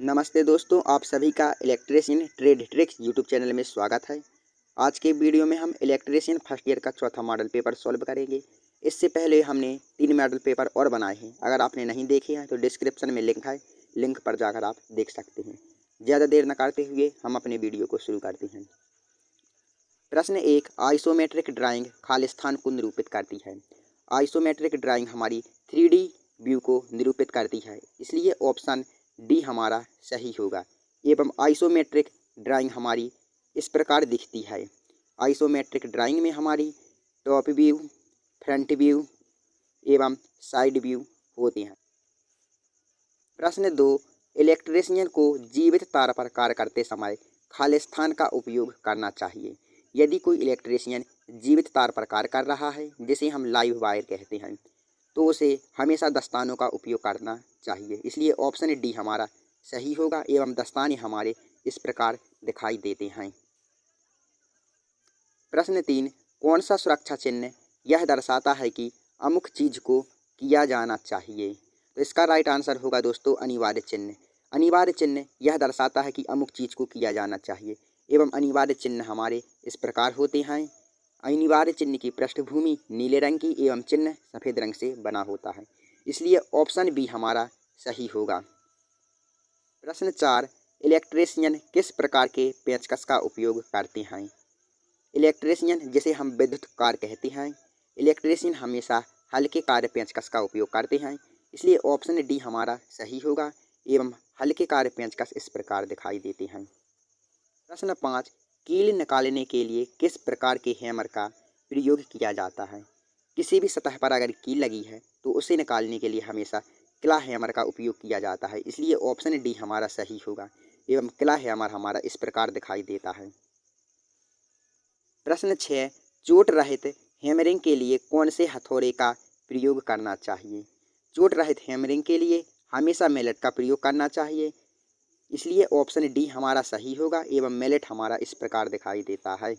नमस्ते दोस्तों, आप सभी का electrician trade tricks YouTube channel में स्वागत है। आज के वीडियो में हम इलेक्ट्रीशियन फर्स्ट ईयर का चौथा मॉडल पेपर सॉल्व करेंगे। इससे पहले हमने 3 मॉडल पेपर और बनाए हैं। अगर आपने नहीं देखे हैं तो डिस्क्रिप्शन में लिंक है, लिंक पर जाकर आप देख सकते हैं। ज़्यादा देर न करते हुए हम अपने वीडियो को शुरू करते हैं। प्रश्न 1, आइसोमेट्रिक ड्राइंग खालिस्तान को निरूपित करती है। आइसोमेट्रिक ड्राइंग हमारी 3D व्यू को निरूपित करती है, इसलिए ऑप्शन डी हमारा सही होगा। एवं आइसोमेट्रिक ड्राइंग हमारी इस प्रकार दिखती है। आइसोमेट्रिक ड्राइंग में हमारी टॉप व्यू, फ्रंट व्यू एवं साइड व्यू होते हैं। प्रश्न 2, इलेक्ट्रीशियन को जीवित तार पर कार्य करते समय खालिस्तान का उपयोग करना चाहिए। यदि कोई इलेक्ट्रीशियन जीवित तार पर कार्य कर रहा है, जिसे हम लाइव वायर कहते हैं, तो उसे हमेशा दस्तानों का उपयोग करना चाहिए। इसलिए ऑप्शन डी हमारा सही होगा। एवं दस्ताने हमारे इस प्रकार दिखाई देते हैं। प्रश्न 3, कौन सा सुरक्षा चिन्ह यह दर्शाता है कि अमुक चीज को किया जाना चाहिए? तो इसका राइट आंसर होगा दोस्तों अनिवार्य चिन्ह। अनिवार्य चिन्ह यह दर्शाता है कि अमुक चीज को किया जाना चाहिए। एवं अनिवार्य चिन्ह हमारे इस प्रकार होते हैं। अनिवार्य चिन्ह की पृष्ठभूमि नीले रंग की एवं चिन्ह सफ़ेद रंग से बना होता है। इसलिए ऑप्शन बी हमारा सही होगा। प्रश्न 4, इलेक्ट्रीशियन किस प्रकार के पेचकस का उपयोग करते हैं? इलेक्ट्रीशियन जिसे हम विद्युत कार्य कहते हैं, इलेक्ट्रीशियन हमेशा हल्के कार्य पेचकस का उपयोग करते हैं। इसलिए ऑप्शन डी हमारा सही होगा। एवं हल्के कार्य पेचकस इस प्रकार दिखाई देते हैं। प्रश्न 5, कील निकालने के लिए किस प्रकार के हैमर का प्रयोग किया जाता है? किसी भी सतह पर अगर कील लगी है तो उसे निकालने के लिए हमेशा क्ला हैमर का उपयोग किया जाता है। इसलिए ऑप्शन डी हमारा सही होगा। एवं क्ला हैमर हमारा इस प्रकार दिखाई देता है। प्रश्न 6, चोट रहित हैमरिंग के लिए कौन से हथौड़े का प्रयोग करना चाहिए? चोट रहित हैमरिंग के लिए हमेशा मैलेट का प्रयोग करना चाहिए। इसलिए ऑप्शन डी हमारा सही होगा। एवं मैलेट हमारा इस प्रकार दिखाई देता है।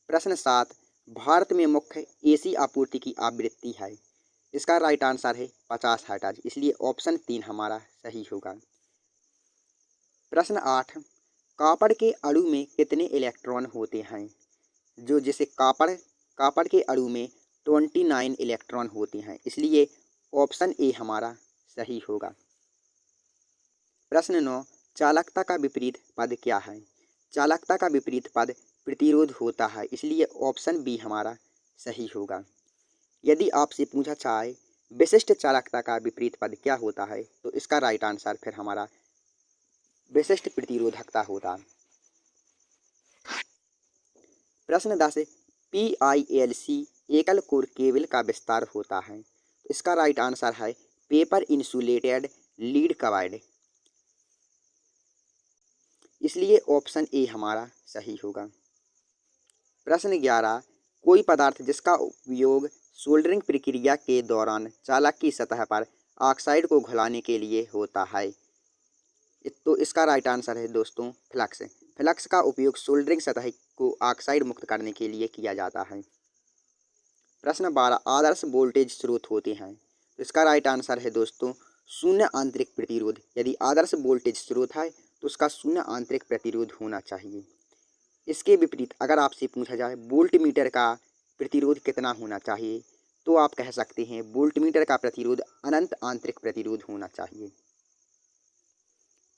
प्रश्न 7, भारत में मुख्य एसी आपूर्ति की आवृत्ति है। इसका राइट आंसर है 50 हर्ट्ज। इसलिए ऑप्शन 3 हमारा सही होगा। प्रश्न 8, कॉपर के अणु में कितने इलेक्ट्रॉन होते हैं? जिसे कॉपर के अणु में 29 इलेक्ट्रॉन होते हैं। इसलिए ऑप्शन ए हमारा सही होगा। प्रश्न 9, चालकता का विपरीत पद क्या है? चालकता का विपरीत पद प्रतिरोध होता है। इसलिए ऑप्शन बी हमारा सही होगा। यदि आपसे पूछा जाए विशिष्ट चालकता का विपरीत पद क्या होता है, तो इसका राइट आंसर फिर हमारा विशिष्ट प्रतिरोधकता होता है। प्रश्न 10, PILC एकल कोर केबल का विस्तार होता है। तो इसका राइट आंसर है पेपर इंसुलेटेड लीड कवर्ड। इसलिए ऑप्शन ए हमारा सही होगा। प्रश्न 11, कोई पदार्थ जिसका उपयोग सोल्डरिंग प्रक्रिया के दौरान चालक की सतह पर ऑक्साइड को घुलाने के लिए होता है, तो इसका राइट आंसर है दोस्तों फ्लक्स। फ्लक्स का उपयोग सोल्डरिंग सतह को ऑक्साइड मुक्त करने के लिए किया जाता है। प्रश्न 12, आदर्श वोल्टेज स्रोत होते हैं। तो इसका राइट आंसर है दोस्तों शून्य आंतरिक प्रतिरोध। यदि आदर्श वोल्टेज स्रोत है तो उसका शून्य आंतरिक प्रतिरोध होना चाहिए। इसके विपरीत अगर आपसे पूछा जाए वोल्ट मीटर का प्रतिरोध कितना होना चाहिए, तो आप कह सकते हैं वोल्ट मीटर का प्रतिरोध अनंत आंतरिक प्रतिरोध होना चाहिए।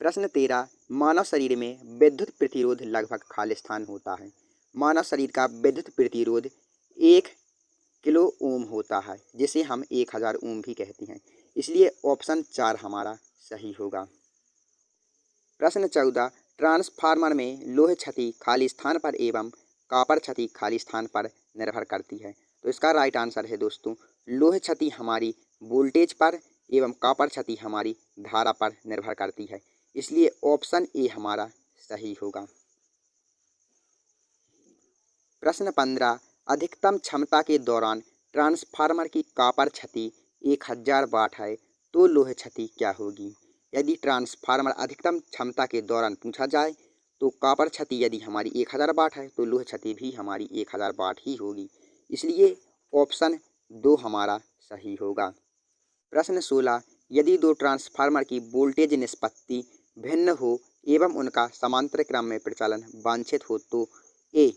प्रश्न 13, मानव शरीर में विद्युत प्रतिरोध लगभग खालिस्तान होता है। मानव शरीर का विद्युत प्रतिरोध 1 किलो ओम होता है, जिसे हम 1000 ओम भी कहते हैं। इसलिए ऑप्शन 4 हमारा सही होगा। प्रश्न 14, ट्रांसफार्मर में लोह क्षति खाली स्थान पर एवं कॉपर क्षति खाली स्थान पर निर्भर करती है। तो इसका राइट आंसर है दोस्तों लोह क्षति हमारी वोल्टेज पर एवं कॉपर क्षति हमारी धारा पर निर्भर करती है। इसलिए ऑप्शन ए हमारा सही होगा। प्रश्न 15, अधिकतम क्षमता के दौरान ट्रांसफार्मर की कॉपर क्षति 1000 वाट है, तो लोह क्षति क्या होगी? यदि ट्रांसफार्मर अधिकतम क्षमता के दौरान पूछा जाए तो कॉपर क्षति यदि हमारी 1000 वाट है तो लोह क्षति भी हमारी 1000 वाट ही होगी। इसलिए ऑप्शन 2 हमारा सही होगा। प्रश्न 16, यदि दो ट्रांसफार्मर की वोल्टेज निष्पत्ति भिन्न हो एवं उनका समांतर क्रम में प्रचालन वांछित हो तो ए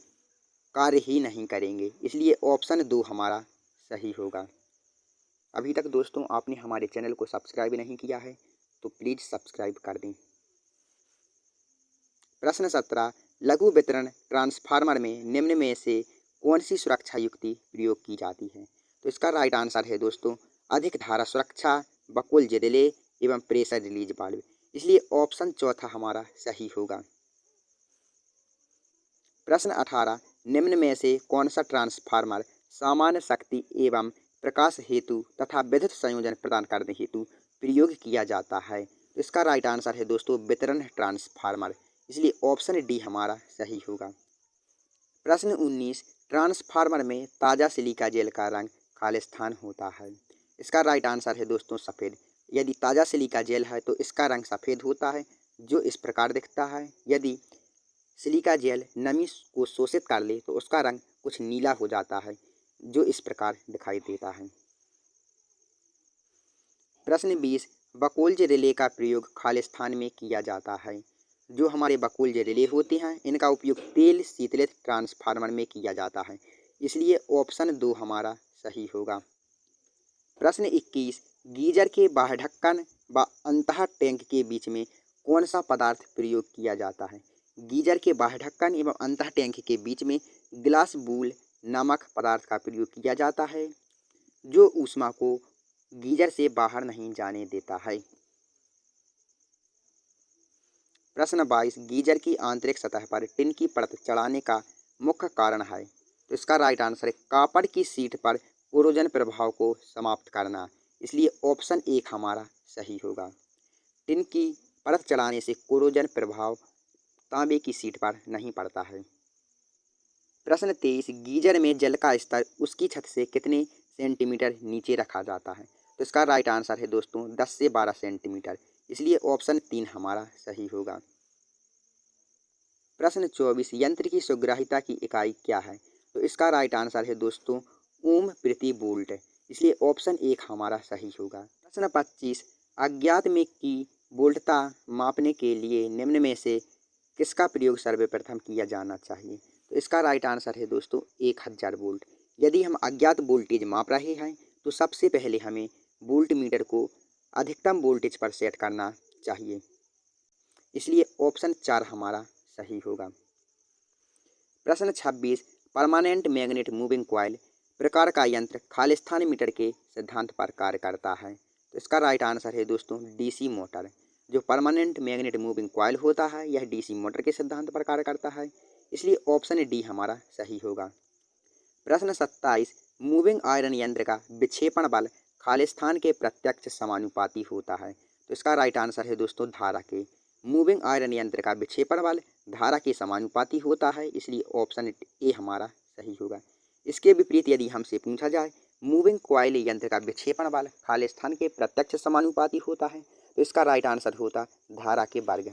कार्य ही नहीं करेंगे। इसलिए ऑप्शन 2 हमारा सही होगा। अभी तक दोस्तों आपने हमारे चैनल को सब्सक्राइब नहीं किया है तो प्लीज़ सब्सक्राइब कर दें। प्रश्न 17, लघु वितरण ट्रांसफार्मर में निम्न में से कौन सी सुरक्षा युक्ति प्रयोग की जाती है? तो इसका राइट आंसर है दोस्तों अधिक धारा सुरक्षा, बकुल्ज रिले एवं प्रेशर रिलीज वाल्व। इसलिए ऑप्शन चौथा हमारा सही होगा। प्रश्न 18, निम्न में से कौन सा ट्रांसफार्मर सामान्य शक्ति एवं प्रकाश हेतु तथा विद्युत संयोजन प्रदान करने हेतु प्रयोग किया जाता है? तो इसका राइट आंसर है दोस्तों वितरण ट्रांसफार्मर। इसलिए ऑप्शन डी हमारा सही होगा। प्रश्न 19, ट्रांसफार्मर में ताज़ा सिलिका जेल का रंग खालिस्तान होता है। इसका राइट आंसर है दोस्तों सफ़ेद। यदि ताज़ा सिलिका जेल है तो इसका रंग सफ़ेद होता है जो इस प्रकार दिखता है। यदि सिलिका जेल नमी को शोषित कर ले तो उसका रंग कुछ नीला हो जाता है जो इस प्रकार दिखाई देता है। प्रश्न 20, बकुल्ज रिले का प्रयोग खालिस्तान में किया जाता है। जो हमारे बकुल्ज रिले होते हैं इनका उपयोग तेल शीतलित ट्रांसफार्मर में किया जाता है। इसलिए ऑप्शन 2 हमारा सही होगा। प्रश्न 21, गीजर के बाह्य ढक्कन व अंतः टैंक के बीच में कौन सा पदार्थ प्रयोग किया जाता है? गीजर के बाह्य ढक्कन एवं अंतः टैंक के बीच में ग्लास बूल नामक पदार्थ का प्रयोग किया जाता है जो ऊष्मा को गीजर से बाहर नहीं जाने देता है। प्रश्न 22, गीजर की आंतरिक सतह पर टिन की परत चढ़ाने का मुख्य कारण है। तो इसका राइट आंसर है कॉपर की शीट पर कोरोजन प्रभाव को समाप्त करना। इसलिए ऑप्शन 1 हमारा सही होगा। टिन की परत चढ़ाने से कोरोजन प्रभाव तांबे की शीट पर नहीं पड़ता है। प्रश्न 23, गीजर में जल का स्तर उसकी छत से कितने सेंटीमीटर नीचे रखा जाता है? तो इसका राइट आंसर है दोस्तों 10 से 12 सेंटीमीटर। इसलिए ऑप्शन 3 हमारा सही होगा। प्रश्न 24, यंत्र की सुग्राहिता की इकाई क्या है? तो इसका राइट आंसर है दोस्तों ओम प्रति वोल्ट। इसलिए ऑप्शन 1 हमारा सही होगा। प्रश्न 25, अज्ञात में की वोल्टता मापने के लिए निम्न में से किसका प्रयोग सर्वप्रथम किया जाना चाहिए? तो इसका राइट आंसर है दोस्तों 1000 वोल्ट। यदि हम अज्ञात वोल्टेज माप रहे हैं तो सबसे पहले हमें वोल्ट मीटर को अधिकतम वोल्टेज पर सेट करना चाहिए। इसलिए ऑप्शन 4 हमारा सही होगा। प्रश्न 26, परमानेंट मैग्नेट मूविंग कॉइल प्रकार का यंत्र खालिस्तान मीटर के सिद्धांत पर कार्य करता है। तो इसका राइट आंसर है दोस्तों डीसी मोटर। जो परमानेंट मैग्नेट मूविंग कॉइल होता है यह डीसी मोटर के सिद्धांत पर कार्य करता है। इसलिए ऑप्शन डी हमारा सही होगा। प्रश्न 27, मूविंग आयरन यंत्र का विक्षेपण बल खालिस्तान के प्रत्यक्ष समानुपाती होता है। तो इसका राइट आंसर है दोस्तों धारा के। मूविंग आयरन यंत्र का विक्षेपण बल धारा के समानुपाती होता है। इसलिए ऑप्शन ए हमारा सही होगा। इसके विपरीत यदि हमसे पूछा जाए मूविंग कॉइल यंत्र का विक्षेपण बल खालिस्तान के प्रत्यक्ष समानुपाती होता है तो इसका राइट आंसर होता धारा के वर्ग।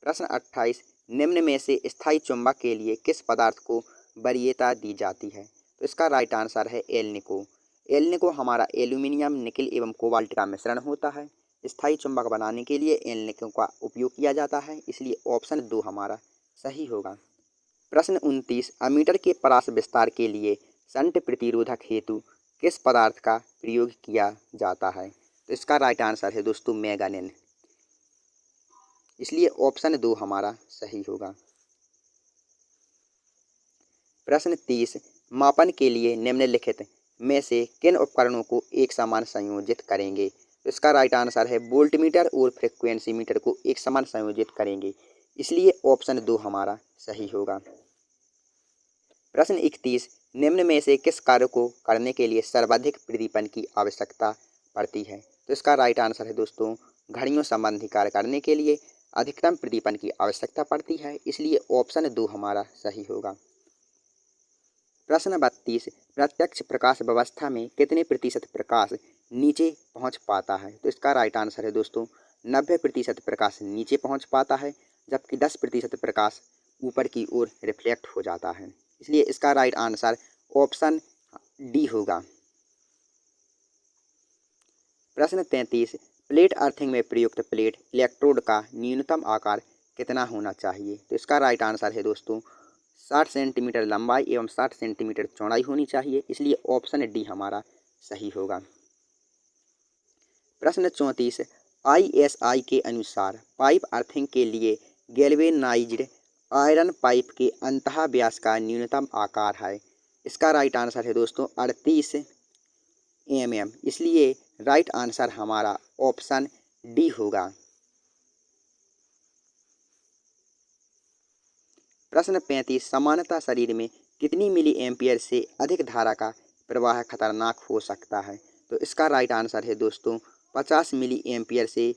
प्रश्न 28, निम्न में से स्थायी चुंबक के लिए किस पदार्थ को वरीयता दी जाती है? तो इसका राइट आंसर है एल्निको। एल्निको हमारा एल्यूमिनियम, निकल एवं कोबाल्ट का मिश्रण होता है। स्थायी चुंबक बनाने के लिए एल्निको का उपयोग किया जाता है। इसलिए ऑप्शन 2 हमारा सही होगा। प्रश्न 29, अमीटर के परास विस्तार के लिए शंट प्रतिरोधक हेतु किस पदार्थ का प्रयोग किया जाता है? तो इसका राइट आंसर है दोस्तों मैंगनीज। इसलिए ऑप्शन 2 हमारा सही होगा। प्रश्न 30, मापन के लिए निम्नलिखित में से किन उपकरणों को एक समान संयोजित करेंगे? तो इसका राइट आंसर है वोल्टमीटर और फ्रीक्वेंसी मीटर को एक समान संयोजित करेंगे। इसलिए ऑप्शन 2 हमारा सही होगा। प्रश्न 31, निम्न में से किस कार्य को करने के लिए सर्वाधिक प्रदीपन की आवश्यकता पड़ती है? तो इसका राइट आंसर है दोस्तों घड़ियों संबंधी कार्य करने के लिए अधिकतम प्रदीपन की आवश्यकता पड़ती है। इसलिए ऑप्शन 2 हमारा सही होगा। प्रश्न 32, प्रत्यक्ष प्रकाश व्यवस्था में कितने प्रतिशत प्रकाश नीचे पहुंच पाता है? तो इसका राइट आंसर है दोस्तों 90% प्रकाश नीचे पहुंच पाता है जबकि 10% प्रकाश ऊपर की ओर रिफ्लेक्ट हो जाता है। इसलिए इसका राइट आंसर ऑप्शन डी होगा। प्रश्न 33, प्लेट अर्थिंग में प्रयुक्त प्लेट इलेक्ट्रोड का न्यूनतम आकार कितना होना चाहिए? तो इसका राइट आंसर है दोस्तों 60 सेंटीमीटर लंबाई एवं 60 सेंटीमीटर चौड़ाई होनी चाहिए, इसलिए ऑप्शन डी हमारा सही होगा। प्रश्न 34, ISI के अनुसार पाइप अर्थिंग के लिए गैल्वेनाइज्ड आयरन पाइप के अंतः व्यास का न्यूनतम आकार है। इसका राइट आंसर है दोस्तों 38 mm, इसलिए राइट आंसर हमारा ऑप्शन डी होगा। प्रश्न 35, सामान्यतः शरीर में कितनी मिली एम्पियर से अधिक धारा का प्रवाह खतरनाक हो सकता है? तो इसका राइट आंसर है दोस्तों 50 मिली एम्पियर से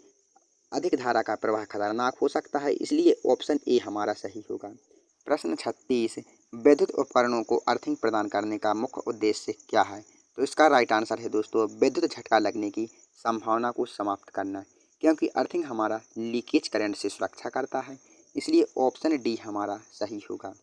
अधिक धारा का प्रवाह खतरनाक हो सकता है, इसलिए ऑप्शन ए हमारा सही होगा। प्रश्न 36, विद्युत उपकरणों को अर्थिंग प्रदान करने का मुख्य उद्देश्य क्या है? तो इसका राइट आंसर है दोस्तों विद्युत झटका लगने की संभावना को समाप्त करना, क्योंकि अर्थिंग हमारा लीकेज करंट से सुरक्षा करता है, इसलिए ऑप्शन डी हमारा सही होगा।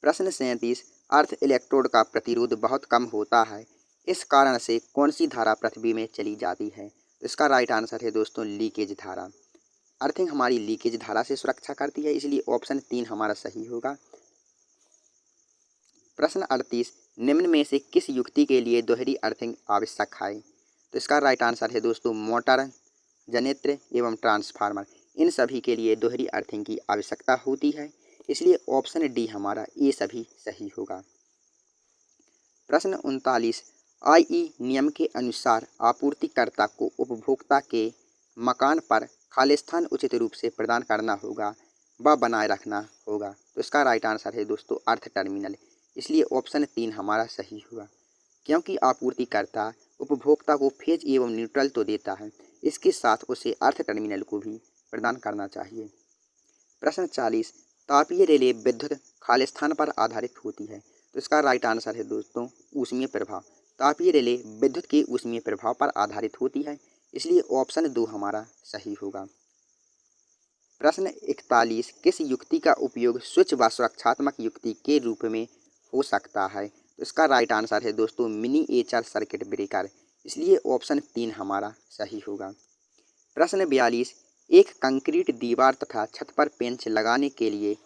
प्रश्न 37, अर्थ इलेक्ट्रोड का प्रतिरोध बहुत कम होता है, इस कारण से कौन सी धारा पृथ्वी में चली जाती है? तो इसका राइट आंसर है दोस्तों लीकेज धारा। अर्थिंग हमारी लीकेज धारा से सुरक्षा करती है, इसलिए ऑप्शन 3 हमारा सही होगा। प्रश्न 38, निम्न में से किस युक्ति के लिए दोहरी अर्थिंग आवश्यक है? तो इसका राइट आंसर है दोस्तों मोटर, जनरेटर एवं ट्रांसफार्मर, इन सभी के लिए दोहरी अर्थिंग की आवश्यकता होती है, इसलिए ऑप्शन डी हमारा ये सभी सही होगा। प्रश्न 39, IE नियम के अनुसार आपूर्तिकर्ता को उपभोक्ता के मकान पर खालिस्तान उचित रूप से प्रदान करना होगा व बनाए रखना होगा। तो इसका राइट आंसर है दोस्तों अर्थ टर्मिनल, इसलिए ऑप्शन 3 हमारा सही होगा, क्योंकि आपूर्तिकर्ता उपभोक्ता को फेज एवं न्यूट्रल तो देता है, इसके साथ उसे अर्थ टर्मिनल को भी प्रदान करना चाहिए। प्रश्न 40, तापीय रिले विद्युत खालिस्तान पर आधारित होती है। तो इसका राइट आंसर है दोस्तों ऊष्मीय प्रभाव। तापीय रिले विद्युत के ऊष्मीय प्रभाव पर आधारित होती है, इसलिए ऑप्शन 2 हमारा सही होगा। प्रश्न 41, किस युक्ति का उपयोग स्विच व सुरक्षात्मक युक्ति के रूप में हो सकता है? तो इसका राइट आंसर है दोस्तों मिनिएचर सर्किट ब्रेकर, इसलिए ऑप्शन 3 हमारा सही होगा। प्रश्न 42, एक कंक्रीट दीवार तथा छत पर पेंच लगाने के लिए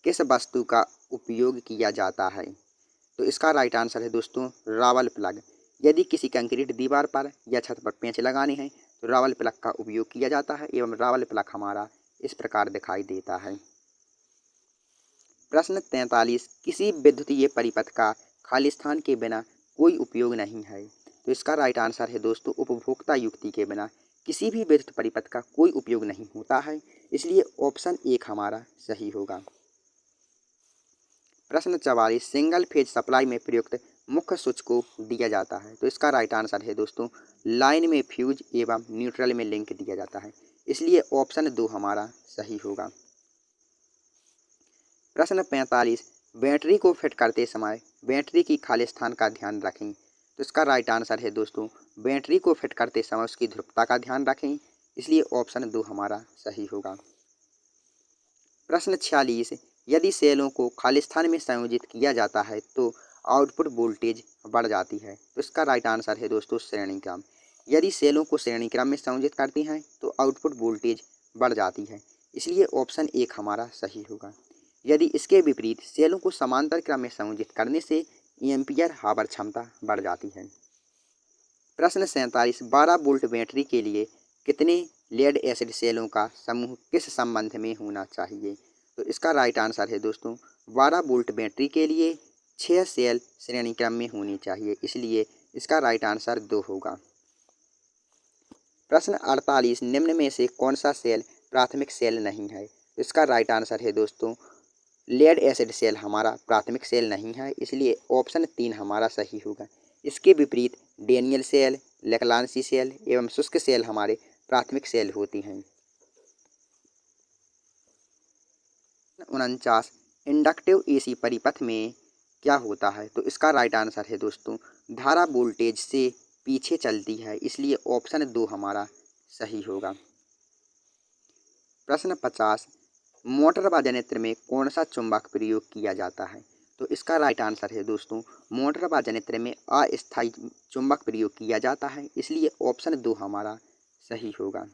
किस वस्तु का उपयोग किया जाता है? तो इसका राइट आंसर है दोस्तों रावल प्लग। यदि किसी कंक्रीट दीवार पर या छत पर पेंच लगाने हैं तो रावल प्लग का उपयोग किया जाता है, एवं रावल प्लग हमारा इस प्रकार दिखाई देता है। प्रश्न 43, किसी विद्युतीय परिपथ का खालिस्तान के बिना कोई उपयोग नहीं है। तो इसका राइट आंसर है दोस्तों उपभोक्ता युक्ति के बिना किसी भी विद्युत परिपथ का कोई उपयोग नहीं होता है, इसलिए ऑप्शन 1 हमारा सही होगा। प्रश्न 44, सिंगल फेज सप्लाई में प्रयुक्त मुख्य स्विच को दिया जाता है। तो इसका राइट आंसर है दोस्तों लाइन में फ्यूज एवं न्यूट्रल में लिंक दिया जाता है, इसलिए ऑप्शन 2 हमारा सही होगा। प्रश्न 45, बैटरी को फिट करते समय बैटरी की खालिस्तान का ध्यान रखें। तो इसका राइट आंसर है दोस्तों बैटरी को फिट करते समय उसकी ध्रुवता का ध्यान रखें, इसलिए ऑप्शन 2 हमारा सही होगा। प्रश्न 46, यदि सेलों को खालिस्तान में संयोजित किया जाता है तो आउटपुट वोल्टेज बढ़ जाती है। तो इसका राइट आंसर है दोस्तों श्रेणी क्रम। यदि सेलों को श्रेणी क्रम में संयोजित करते हैं तो आउटपुट वोल्टेज बढ़ जाती है, इसलिए ऑप्शन 1 हमारा सही होगा। यदि इसके विपरीत सेलों को समांतर क्रम में संयोजित करने से एम्पियर हावर क्षमता बढ़ जाती है। प्रश्न 47, 12 वोल्ट बैटरी के लिए कितने लेड एसिड सेलों का समूह किस संबंध में होना चाहिए? तो इसका राइट आंसर है दोस्तों 12 वोल्ट बैटरी के लिए 6 सेल श्रेणी क्रम में होनी चाहिए, इसलिए इसका राइट आंसर 2 होगा। प्रश्न 48, निम्न में से कौन सा सेल प्राथमिक सेल नहीं है? तो इसका राइट आंसर है दोस्तों लेड एसिड सेल हमारा प्राथमिक सेल नहीं है, इसलिए ऑप्शन 3 हमारा सही होगा। इसके विपरीत डेनियल सेल, लेक्लांसी सेल एवं शुष्क सेल हमारे प्राथमिक सेल होती हैं। 49, इंडक्टिव AC परिपथ में क्या होता है? तो इसका राइट आंसर है दोस्तों धारा वोल्टेज से पीछे चलती है, इसलिए ऑप्शन 2 हमारा सही होगा। प्रश्न 50, मोटर व जनरेटर में कौन सा चुंबक प्रयोग किया जाता है? तो इसका राइट आंसर है दोस्तों, मोटर व जनित्र में अस्थायी चुंबक प्रयोग किया जाता है, इसलिए ऑप्शन 2 हमारा सही होगा।